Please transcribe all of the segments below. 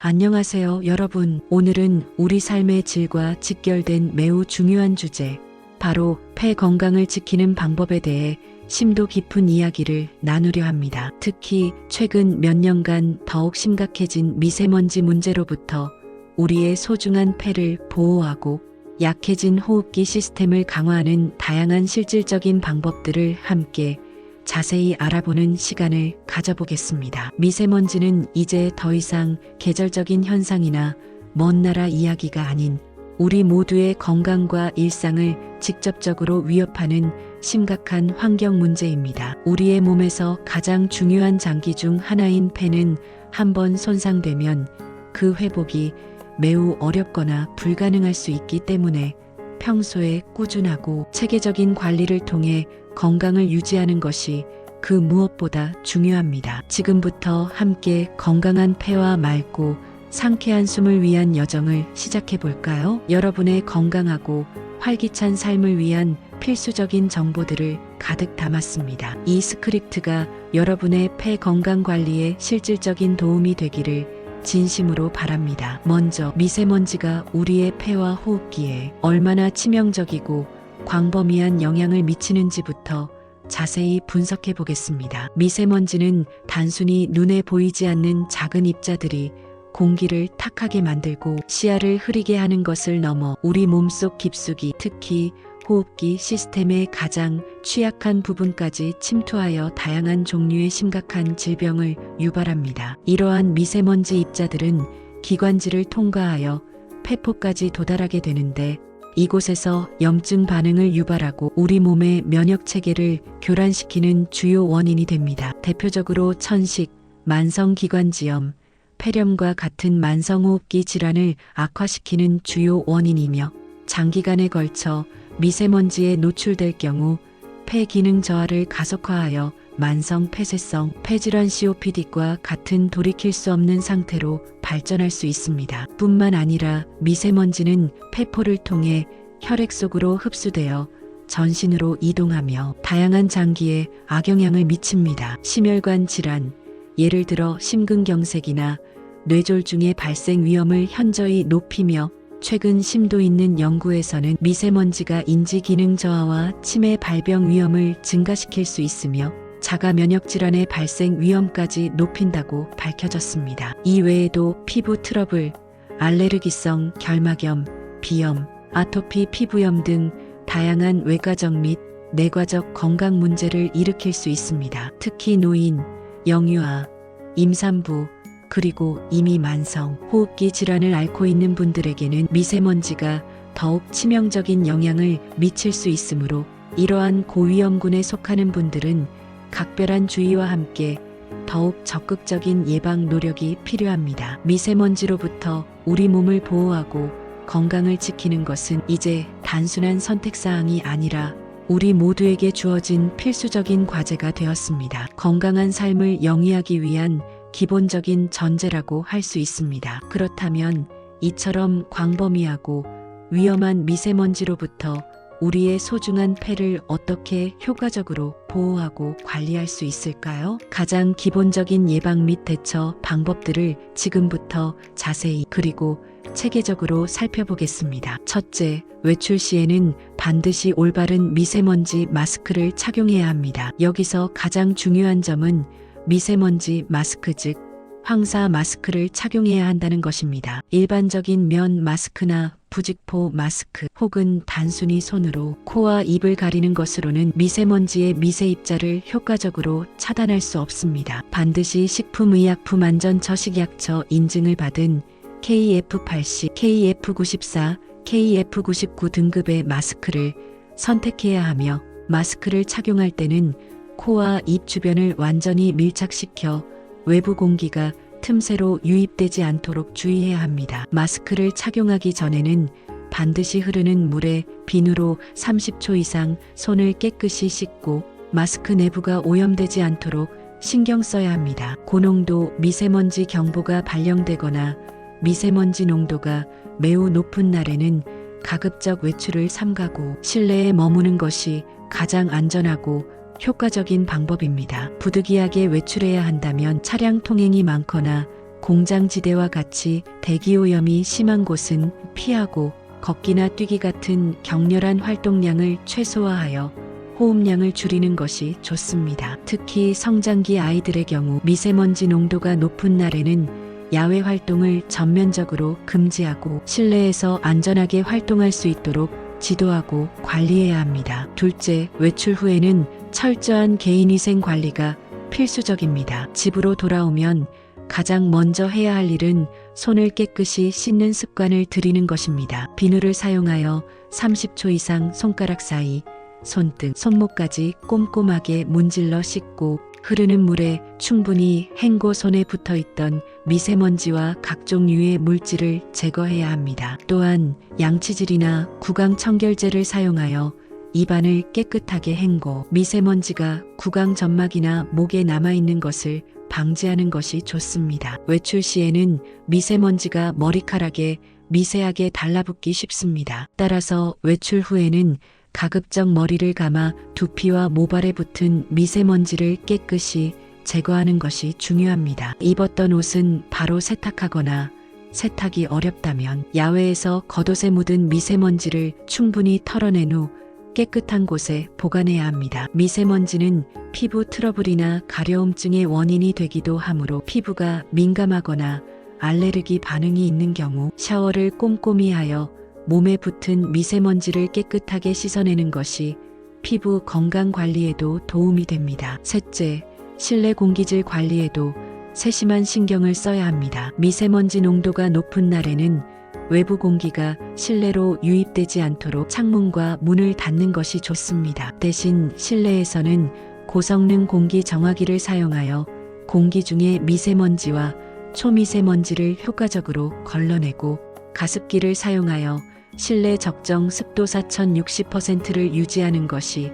안녕하세요, 여러분. 오늘은 우리 삶의 질과 직결된 매우 중요한 주제, 바로 폐 건강을 지키는 방법에 대해 심도 깊은 이야기를 나누려 합니다. 특히 최근 몇 년간 더욱 심각해진 미세먼지 문제로부터 우리의 소중한 폐를 보호하고 약해진 호흡기 시스템을 강화하는 다양한 실질적인 방법들을 함께 자세히 알아보는 시간을 가져보겠습니다. 미세먼지는 이제 더 이상 계절적인 현상이나 먼 나라 이야기가 아닌 우리 모두의 건강과 일상을 직접적으로 위협하는 심각한 환경 문제입니다. 우리의 몸에서 가장 중요한 장기 중 하나인 폐는 한번 손상되면 그 회복이 매우 어렵거나 불가능할 수 있기 때문에 평소에 꾸준하고 체계적인 관리를 통해 건강을 유지하는 것이 그 무엇보다 중요합니다. 지금부터 함께 건강한 폐와 맑고 상쾌한 숨을 위한 여정을 시작해 볼까요? 여러분의 건강하고 활기찬 삶을 위한 필수적인 정보들을 가득 담았습니다. 이 스크립트가 여러분의 폐 건강 관리에 실질적인 도움이 되기를 진심으로 바랍니다. 먼저 미세먼지가 우리의 폐와 호흡기에 얼마나 치명적이고 광범위한 영향을 미치는지부터 자세히 분석해 보겠습니다. 미세먼지는 단순히 눈에 보이지 않는 작은 입자들이 공기를 탁하게 만들고 시야를 흐리게 하는 것을 넘어 우리 몸속 깊숙이, 특히 호흡기 시스템의 가장 취약한 부분까지 침투하여 다양한 종류의 심각한 질병을 유발합니다. 이러한 미세먼지 입자들은 기관지를 통과하여 폐포까지 도달하게 되는데, 이곳에서 염증 반응을 유발하고 우리 몸의 면역 체계를 교란시키는 주요 원인이 됩니다. 대표적으로 천식, 만성기관지염, 폐렴과 같은 만성호흡기 질환을 악화시키는 주요 원인이며, 장기간에 걸쳐 미세먼지에 노출될 경우 폐 기능 저하를 가속화하여 만성 폐쇄성 폐질환 COPD과 같은 돌이킬 수 없는 상태로 발전할 수 있습니다. 뿐만 아니라 미세먼지는 폐포를 통해 혈액 속으로 흡수되어 전신으로 이동하며 다양한 장기에 악영향을 미칩니다. 심혈관 질환, 예를 들어 심근경색이나 뇌졸중의 발생 위험을 현저히 높이며, 최근 심도 있는 연구에서는 미세먼지가 인지 기능 저하와 치매 발병 위험을 증가시킬 수 있으며 자가 면역 질환의 발생 위험까지 높인다고 밝혀졌습니다. 이 외에도 피부 트러블, 알레르기성 결막염, 비염, 아토피 피부염 등 다양한 외과적 및 내과적 건강 문제를 일으킬 수 있습니다. 특히 노인, 영유아, 임산부, 그리고 이미 만성 호흡기 질환을 앓고 있는 분들에게는 미세먼지가 더욱 치명적인 영향을 미칠 수 있으므로, 이러한 고위험군에 속하는 분들은 각별한 주의와 함께 더욱 적극적인 예방 노력이 필요합니다. 미세먼지로부터 우리 몸을 보호하고 건강을 지키는 것은 이제 단순한 선택사항이 아니라 우리 모두에게 주어진 필수적인 과제가 되었습니다. 건강한 삶을 영위하기 위한 기본적인 전제라고 할 수 있습니다. 그렇다면 이처럼 광범위하고 위험한 미세먼지로부터 우리의 소중한 폐를 어떻게 효과적으로 보호하고 관리할 수 있을까요? 가장 기본적인 예방 및 대처 방법들을 지금부터 자세히 그리고 체계적으로 살펴보겠습니다. 첫째, 외출 시에는 반드시 올바른 미세먼지 마스크를 착용해야 합니다. 여기서 가장 중요한 점은 미세먼지 마스크, 즉 황사 마스크를 착용해야 한다는 것입니다. 일반적인 면 마스크나 부직포 마스크 혹은 단순히 손으로 코와 입을 가리는 것으로는 미세먼지의 미세입자를 효과적으로 차단할 수 없습니다. 반드시 식품의약품안전처식약처 인증을 받은 KF80, KF94, KF99 등급의 마스크를 선택해야 하며, 마스크를 착용할 때는 코와 입 주변을 완전히 밀착시켜 외부 공기가 틈새로 유입되지 않도록 주의해야 합니다. 마스크를 착용하기 전에는 반드시 흐르는 물에 비누로 30초 이상 손을 깨끗이 씻고 마스크 내부가 오염되지 않도록 신경 써야 합니다. 고농도 미세먼지 경보가 발령되거나 미세먼지 농도가 매우 높은 날에는 가급적 외출을 삼가고 실내에 머무는 것이 가장 안전하고 효과적인 방법입니다. 부득이하게 외출해야 한다면 차량 통행이 많거나 공장지대와 같이 대기오염이 심한 곳은 피하고 걷기나 뛰기 같은 격렬한 활동량을 최소화하여 호흡량을 줄이는 것이 좋습니다. 특히 성장기 아이들의 경우 미세먼지 농도가 높은 날에는 야외 활동을 전면적으로 금지하고 실내에서 안전하게 활동할 수 있도록 지도하고 관리해야 합니다. 둘째, 외출 후에는 철저한 개인위생 관리가 필수적입니다. 집으로 돌아오면 가장 먼저 해야 할 일은 손을 깨끗이 씻는 습관을 들이는 것입니다. 비누를 사용하여 30초 이상 손가락 사이, 손등, 손목까지 꼼꼼하게 문질러 씻고 흐르는 물에 충분히 헹궈 손에 붙어 있던 미세먼지와 각종 유해 물질을 제거해야 합니다. 또한 양치질이나 구강 청결제를 사용하여 입안을 깨끗하게 헹궈 미세먼지가 구강 점막이나 목에 남아있는 것을 방지하는 것이 좋습니다. 외출 시에는 미세먼지가 머리카락에 미세하게 달라붙기 쉽습니다. 따라서 외출 후에는 가급적 머리를 감아 두피와 모발에 붙은 미세먼지를 깨끗이 제거하는 것이 중요합니다. 입었던 옷은 바로 세탁하거나 세탁이 어렵다면 야외에서 겉옷에 묻은 미세먼지를 충분히 털어낸 후 깨끗한 곳에 보관해야 합니다. 미세먼지는 피부 트러블이나 가려움증의 원인이 되기도 하므로 피부가 민감하거나 알레르기 반응이 있는 경우 샤워를 꼼꼼히 하여 몸에 붙은 미세먼지를 깨끗하게 씻어내는 것이 피부 건강 관리에도 도움이 됩니다. 셋째, 실내 공기질 관리에도 세심한 신경을 써야 합니다. 미세먼지 농도가 높은 날에는 외부 공기가 실내로 유입되지 않도록 창문과 문을 닫는 것이 좋습니다. 대신 실내에서는 고성능 공기 정화기를 사용하여 공기 중의 미세먼지와 초미세먼지를 효과적으로 걸러내고 가습기를 사용하여 실내 적정 습도사 1060%를 유지하는 것이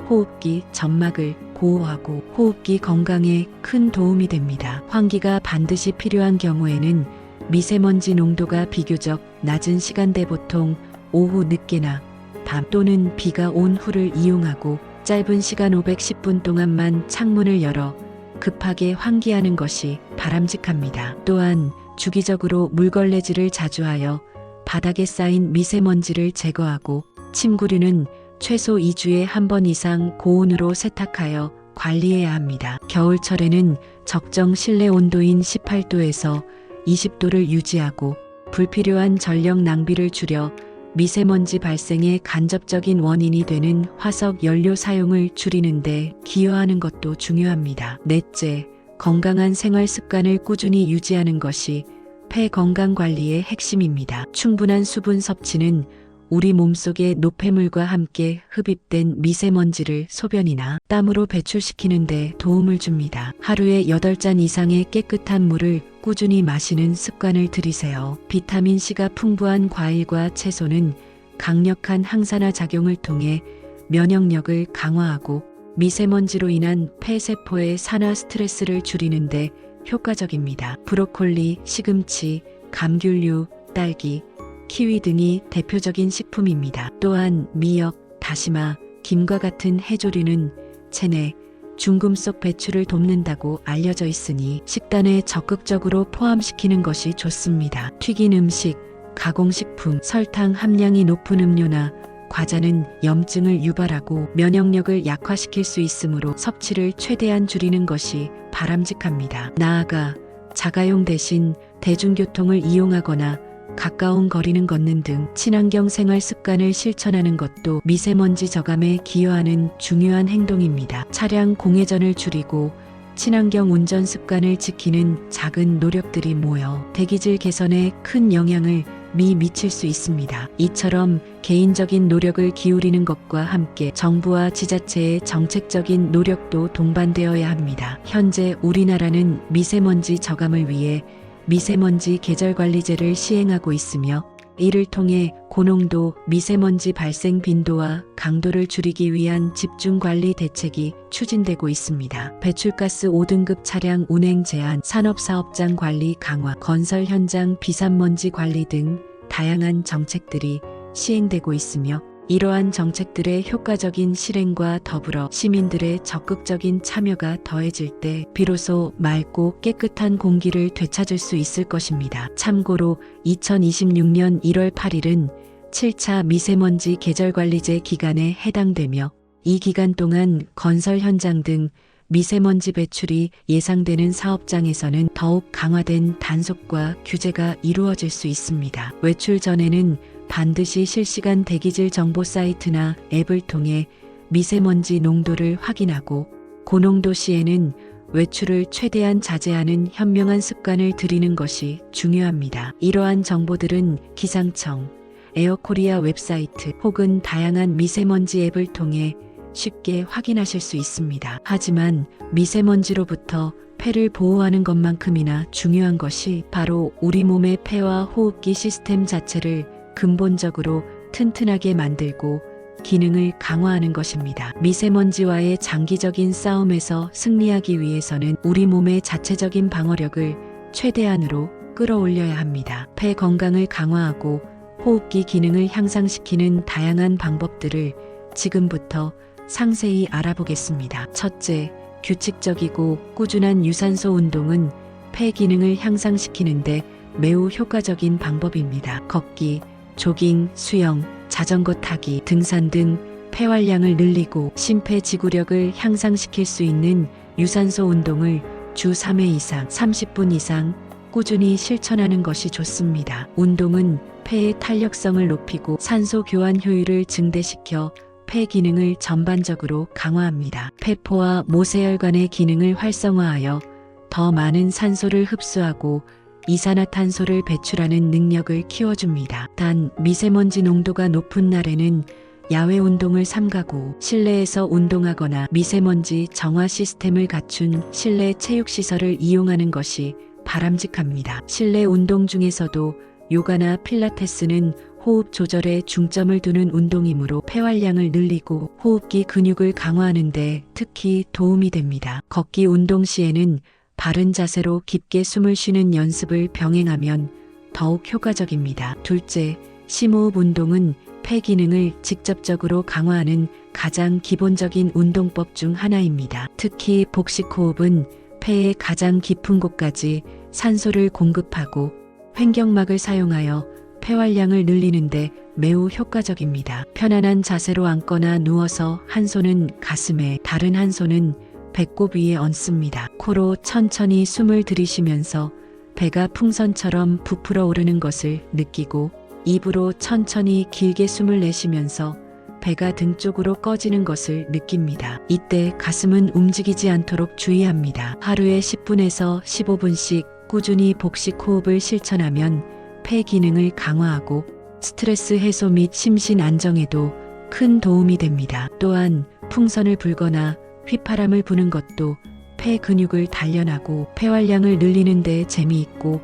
호흡기 점막을 보호하고 호흡기 건강에 큰 도움이 됩니다. 환기가 반드시 필요한 경우에는 미세먼지 농도가 비교적 낮은 시간대 보통 오후 늦게나 밤 또는 비가 온 후를 이용하고 짧은 시간 510분 동안만 창문을 열어 급하게 환기하는 것이 바람직합니다. 또한 주기적으로 물걸레질을 자주 하여 바닥에 쌓인 미세먼지를 제거하고 침구류는 최소 2주에 한 번 이상 고온으로 세탁하여 관리해야 합니다. 겨울철에는 적정 실내 온도인 18도에서 20도를 유지하고 불필요한 전력 낭비를 줄여 미세먼지 발생의 간접적인 원인이 되는 화석 연료 사용을 줄이는 데 기여하는 것도 중요합니다. 넷째, 건강한 생활 습관을 꾸준히 유지하는 것이 폐 건강 관리의 핵심입니다. 충분한 수분 섭취는 우리 몸속의 노폐물과 함께 흡입된 미세먼지를 소변이나 땀으로 배출시키는 데 도움을 줍니다. 하루에 8잔 이상의 깨끗한 물을 꾸준히 마시는 습관을 들이세요. 비타민C가 풍부한 과일과 채소는 강력한 항산화 작용을 통해 면역력을 강화하고 미세먼지로 인한 폐세포의 산화 스트레스를 줄이는 데 효과적입니다. 브로콜리, 시금치, 감귤류, 딸기, 키위 등이 대표적인 식품입니다. 또한 미역, 다시마, 김과 같은 해조류는 체내, 중금 속 배출을 돕는다고 알려져 있으니 식단에 적극적으로 포함시키는 것이 좋습니다. 튀긴 음식, 가공식품, 설탕 함량이 높은 음료나 과자는 염증을 유발하고 면역력을 약화시킬 수 있으므로 섭취를 최대한 줄이는 것이 바람직합니다. 나아가 자가용 대신 대중교통을 이용하거나 가까운 거리는 걷는 등 친환경 생활 습관을 실천하는 것도 미세먼지 저감에 기여하는 중요한 행동입니다. 차량 공회전을 줄이고 친환경 운전 습관을 지키는 작은 노력들이 모여 대기질 개선에 큰 영향을 미칠 수 있습니다. 이처럼 개인적인 노력을 기울이는 것과 함께 정부와 지자체의 정책적인 노력도 동반되어야 합니다. 현재 우리나라는 미세먼지 저감을 위해 미세먼지 계절관리제를 시행하고 있으며 이를 통해 고농도 미세먼지 발생 빈도와 강도를 줄이기 위한 집중관리 대책이 추진되고 있습니다. 배출가스 5등급 차량 운행 제한, 산업사업장 관리 강화, 건설 현장 비산먼지 관리 등 다양한 정책들이 시행되고 있으며 이러한 정책들의 효과적인 실행과 더불어 시민들의 적극적인 참여가 더해질 때 비로소 맑고 깨끗한 공기를 되찾을 수 있을 것입니다. 참고로 2026년 1월 8일은 7차 미세먼지 계절관리제 기간에 해당되며 이 기간 동안 건설 현장 등 미세먼지 배출이 예상되는 사업장에서는 더욱 강화된 단속과 규제가 이루어질 수 있습니다. 외출 전에는 반드시 실시간 대기질 정보 사이트나 앱을 통해 미세먼지 농도를 확인하고 고농도 시에는 외출을 최대한 자제하는 현명한 습관을 들이는 것이 중요합니다. 이러한 정보들은 기상청, 에어코리아 웹사이트 혹은 다양한 미세먼지 앱을 통해 쉽게 확인하실 수 있습니다. 하지만 미세먼지로부터 폐를 보호하는 것만큼이나 중요한 것이 바로 우리 몸의 폐와 호흡기 시스템 자체를 근본적으로 튼튼하게 만들고 기능을 강화하는 것입니다. 미세먼지와의 장기적인 싸움에서 승리하기 위해서는 우리 몸의 자체적인 방어력을 최대한으로 끌어올려야 합니다. 폐 건강을 강화하고 호흡기 기능을 향상시키는 다양한 방법들을 지금부터 상세히 알아보겠습니다. 첫째, 규칙적이고 꾸준한 유산소 운동은 폐 기능을 향상시키는데 매우 효과적인 방법입니다. 걷기, 조깅, 수영, 자전거 타기, 등산 등 폐활량을 늘리고 심폐지구력을 향상시킬 수 있는 유산소 운동을 주 3회 이상, 30분 이상 꾸준히 실천하는 것이 좋습니다. 운동은 폐의 탄력성을 높이고 산소 교환 효율을 증대시켜 폐 기능을 전반적으로 강화합니다. 폐포와 모세혈관의 기능을 활성화하여 더 많은 산소를 흡수하고 이산화탄소를 배출하는 능력을 키워줍니다. 단, 미세먼지 농도가 높은 날에는 야외 운동을 삼가고 실내에서 운동하거나 미세먼지 정화 시스템을 갖춘 실내 체육시설을 이용하는 것이 바람직합니다. 실내 운동 중에서도 요가나 필라테스는 호흡 조절에 중점을 두는 운동이므로 폐활량을 늘리고 호흡기 근육을 강화하는 데 특히 도움이 됩니다. 걷기 운동 시에는 바른 자세로 깊게 숨을 쉬는 연습을 병행하면 더욱 효과적입니다. 둘째, 심호흡 운동은 폐 기능을 직접적으로 강화하는 가장 기본적인 운동법 중 하나입니다. 특히 복식호흡은 폐의 가장 깊은 곳까지 산소를 공급하고 횡격막을 사용하여 폐활량을 늘리는데 매우 효과적입니다. 편안한 자세로 앉거나 누워서 한 손은 가슴에, 다른 한 손은 배꼽 위에 얹습니다. 코로 천천히 숨을 들이쉬면서 배가 풍선처럼 부풀어 오르는 것을 느끼고 입으로 천천히 길게 숨을 내쉬면서 배가 등 쪽으로 꺼지는 것을 느낍니다. 이때 가슴은 움직이지 않도록 주의합니다. 하루에 10분에서 15분씩 꾸준히 복식 호흡을 실천하면 폐 기능을 강화하고 스트레스 해소 및 심신 안정에도 큰 도움이 됩니다. 또한 풍선을 불거나 휘파람을 부는 것도 폐 근육을 단련하고 폐활량을 늘리는 데 재미있고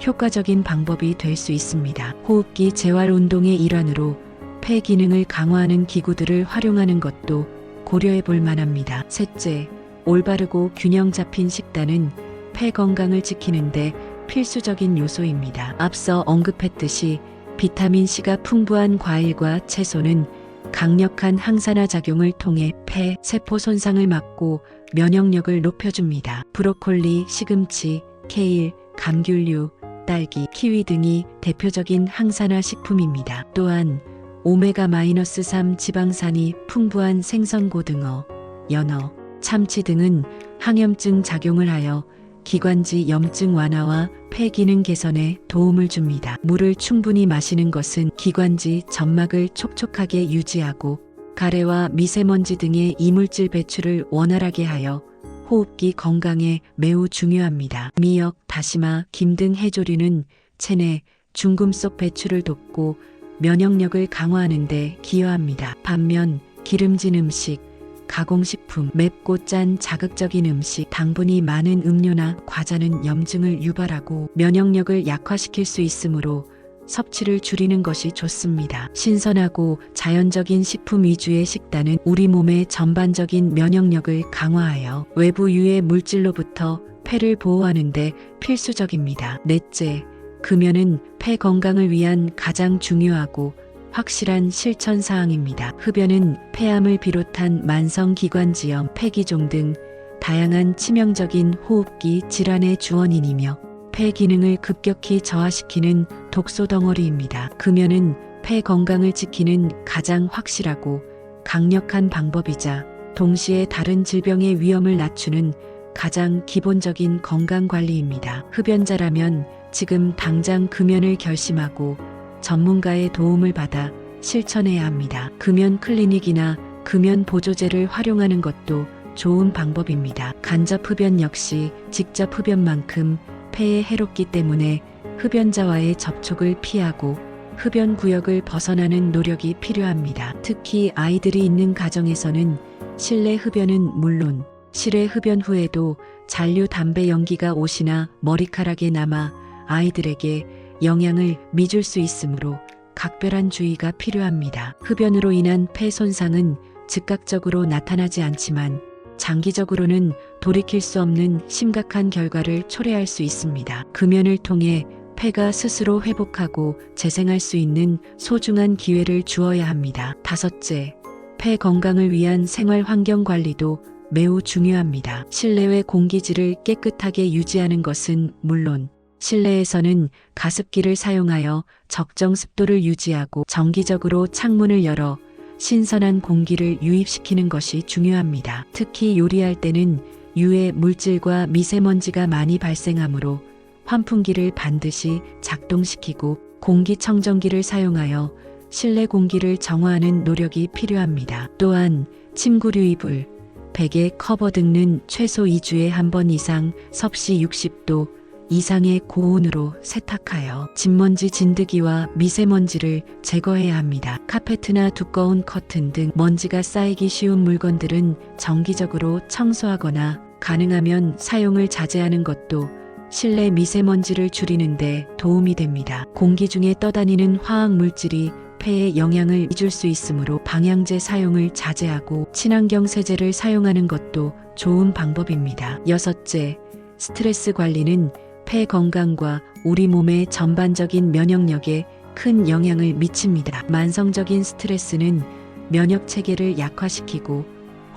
효과적인 방법이 될 수 있습니다. 호흡기 재활 운동의 일환으로 폐 기능을 강화하는 기구들을 활용하는 것도 고려해 볼 만합니다. 셋째, 올바르고 균형 잡힌 식단은 폐 건강을 지키는데 필수적인 요소입니다. 앞서 언급했듯이 비타민C가 풍부한 과일과 채소는 강력한 항산화 작용을 통해 폐, 세포 손상을 막고 면역력을 높여줍니다. 브로콜리, 시금치, 케일, 감귤류, 딸기, 키위 등이 대표적인 항산화 식품입니다. 또한 오메가-3 지방산이 풍부한 생선고등어, 연어, 참치 등은 항염증 작용을 하여 기관지 염증 완화와 폐 기능 개선에 도움을 줍니다. 물을 충분히 마시는 것은 기관지 점막을 촉촉하게 유지하고 가래와 미세먼지 등의 이물질 배출을 원활하게 하여 호흡기 건강에 매우 중요합니다. 미역, 다시마, 김 등 해조류는 체내 중금속 배출을 돕고 면역력을 강화하는 데 기여합니다. 반면 기름진 음식, 가공식품, 맵고 짠 자극적인 음식, 당분이 많은 음료나 과자는 염증을 유발하고 면역력을 약화시킬 수 있으므로 섭취를 줄이는 것이 좋습니다. 신선하고 자연적인 식품 위주의 식단은 우리 몸의 전반적인 면역력을 강화하여 외부 유해 물질로부터 폐를 보호하는 데 필수적입니다. 넷째, 금연은 폐 건강을 위한 가장 중요하고 확실한 실천 사항입니다. 흡연은 폐암을 비롯한 만성기관지염, 폐기종 등 다양한 치명적인 호흡기 질환의 주원인이며 폐 기능을 급격히 저하시키는 독소 덩어리입니다. 금연은 폐 건강을 지키는 가장 확실하고 강력한 방법이자 동시에 다른 질병의 위험을 낮추는 가장 기본적인 건강관리입니다. 흡연자라면 지금 당장 금연을 결심하고 전문가의 도움을 받아 실천해야 합니다. 금연 클리닉이나 금연 보조제를 활용하는 것도 좋은 방법입니다. 간접 흡연 역시 직접 흡연만큼 폐에 해롭기 때문에 흡연자와의 접촉을 피하고 흡연 구역을 벗어나는 노력이 필요합니다. 특히 아이들이 있는 가정에서는 실내 흡연은 물론 실외 흡연 후에도 잔류 담배 연기가 옷이나 머리카락에 남아 아이들에게 영향을 미줄 수 있으므로 각별한 주의가 필요합니다. 흡연으로 인한 폐 손상은 즉각적으로 나타나지 않지만 장기적으로는 돌이킬 수 없는 심각한 결과를 초래할 수 있습니다. 금연을 통해 폐가 스스로 회복하고 재생할 수 있는 소중한 기회를 주어야 합니다. 다섯째, 폐 건강을 위한 생활 환경 관리도 매우 중요합니다. 실내외 공기질을 깨끗하게 유지하는 것은 물론 실내에서는 가습기를 사용하여 적정 습도를 유지하고 정기적으로 창문을 열어 신선한 공기를 유입시키는 것이 중요합니다. 특히 요리할 때는 유해 물질과 미세먼지가 많이 발생하므로 환풍기를 반드시 작동시키고 공기청정기를 사용하여 실내 공기를 정화하는 노력이 필요합니다. 또한 침구류 이불, 베개, 커버 등은 최소 2주에 한 번 이상 섭씨 60도 이상의 고온으로 세탁하여 진먼지 진드기와 미세먼지를 제거해야 합니다. 카페트나 두꺼운 커튼 등 먼지가 쌓이기 쉬운 물건들은 정기적으로 청소하거나 가능하면 사용을 자제하는 것도 실내 미세먼지를 줄이는 데 도움이 됩니다. 공기 중에 떠다니는 화학 물질이 폐에 영향을 줄 수 있으므로 방향제 사용을 자제하고 친환경 세제를 사용하는 것도 좋은 방법입니다. 여섯째, 스트레스 관리는 폐 건강과 우리 몸의 전반적인 면역력에 큰 영향을 미칩니다. 만성적인 스트레스는 면역 체계를 약화시키고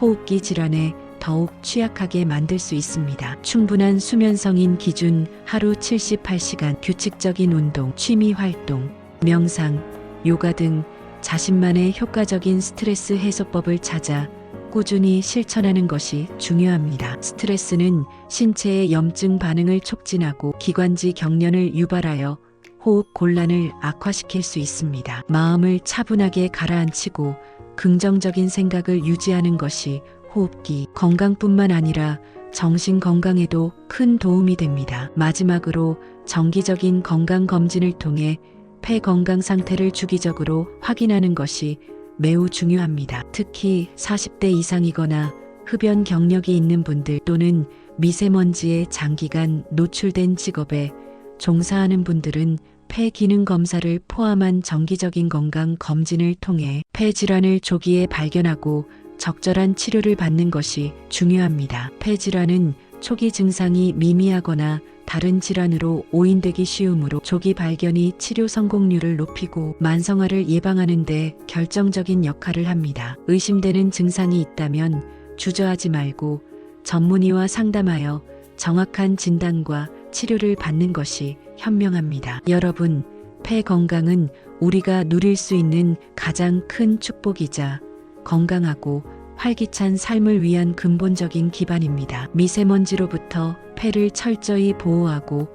호흡기 질환에 더욱 취약하게 만들 수 있습니다. 충분한 수면 성인 기준 하루 78시간, 규칙적인 운동, 취미 활동, 명상, 요가 등 자신만의 효과적인 스트레스 해소법을 찾아 꾸준히 실천하는 것이 중요합니다. 스트레스는 신체의 염증 반응을 촉진하고 기관지 경련을 유발하여 호흡 곤란을 악화시킬 수 있습니다. 마음을 차분하게 가라앉히고 긍정적인 생각을 유지하는 것이 호흡기 건강뿐만 아니라 정신 건강에도 큰 도움이 됩니다. 마지막으로 정기적인 건강 검진을 통해 폐 건강 상태를 주기적으로 확인하는 것이 매우 중요합니다. 특히 40대 이상이거나 흡연 경력이 있는 분들 또는 미세먼지에 장기간 노출된 직업에 종사하는 분들은 폐 기능 검사를 포함한 정기적인 건강 검진을 통해 폐 질환을 조기에 발견하고 적절한 치료를 받는 것이 중요합니다. 폐 질환은 초기 증상이 미미하거나 다른 질환으로 오인되기 쉬우므로 조기 발견이 치료 성공률을 높이고 만성화를 예방하는 데 결정적인 역할을 합니다. 의심되는 증상이 있다면 주저하지 말고 전문의와 상담하여 정확한 진단과 치료를 받는 것이 현명합니다. 여러분, 폐 건강은 우리가 누릴 수 있는 가장 큰 축복이자 건강하고 활기찬 삶을 위한 근본적인 기반입니다. 미세먼지로부터 폐를 철저히 보호하고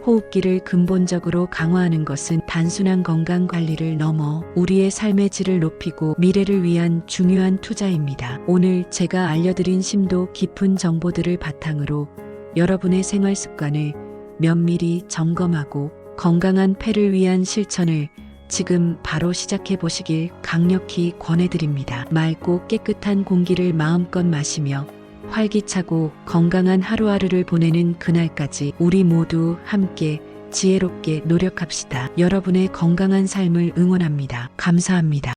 호흡기를 근본적으로 강화하는 것은 단순한 건강 관리를 넘어 우리의 삶의 질을 높이고 미래를 위한 중요한 투자입니다. 오늘 제가 알려드린 심도 깊은 정보들을 바탕으로 여러분의 생활 습관을 면밀히 점검하고 건강한 폐를 위한 실천을 지금 바로 시작해 보시길 강력히 권해드립니다. 맑고 깨끗한 공기를 마음껏 마시며 활기차고 건강한 하루하루를 보내는 그날까지 우리 모두 함께 지혜롭게 노력합시다. 여러분의 건강한 삶을 응원합니다. 감사합니다.